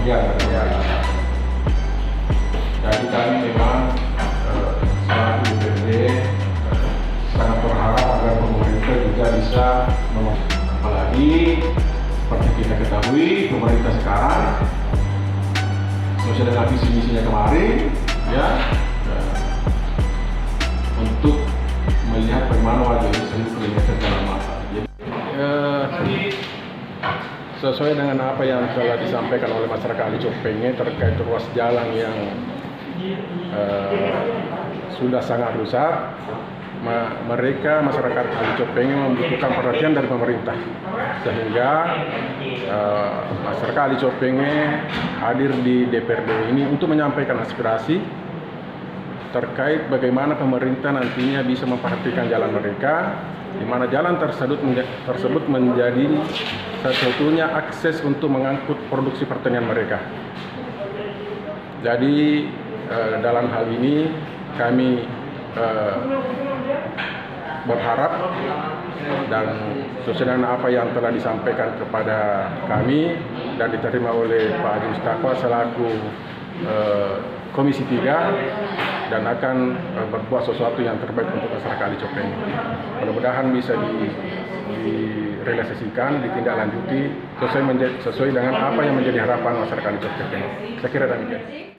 Ya, ya. Jadi kami memang selaku DPRD sangat berharap agar pemerintah juga bisa apalagi seperti kita ketahui pemerintah sekarang sesuai dengan visi misinya kemarin ya untuk melihat bagaimana wajah ini kelihatan dalam mata. Sesuai dengan apa yang telah disampaikan oleh masyarakat Ali Copenge terkait ruas jalan yang sudah sangat rusak, mereka masyarakat Ali Copenge membutuhkan perhatian dari pemerintah sehingga masyarakat Ali Copenge hadir di DPRD ini untuk menyampaikan aspirasi terkait bagaimana pemerintah nantinya bisa memperhatikan jalan mereka, di mana jalan tersebut menjadi satu-satunya akses untuk mengangkut produksi pertanian mereka. Jadi dalam hal ini kami berharap dan sesuai dengan apa yang telah disampaikan kepada kami dan diterima oleh Pak Haji Mustafa selaku Komisi 3 dan akan berbuat sesuatu yang terbaik untuk masyarakat Ali Copenge. Mudah-mudahan bisa direalisasikan, ditindaklanjuti sesuai dengan apa yang menjadi harapan masyarakat Ali Copenge. Saya kira demikian.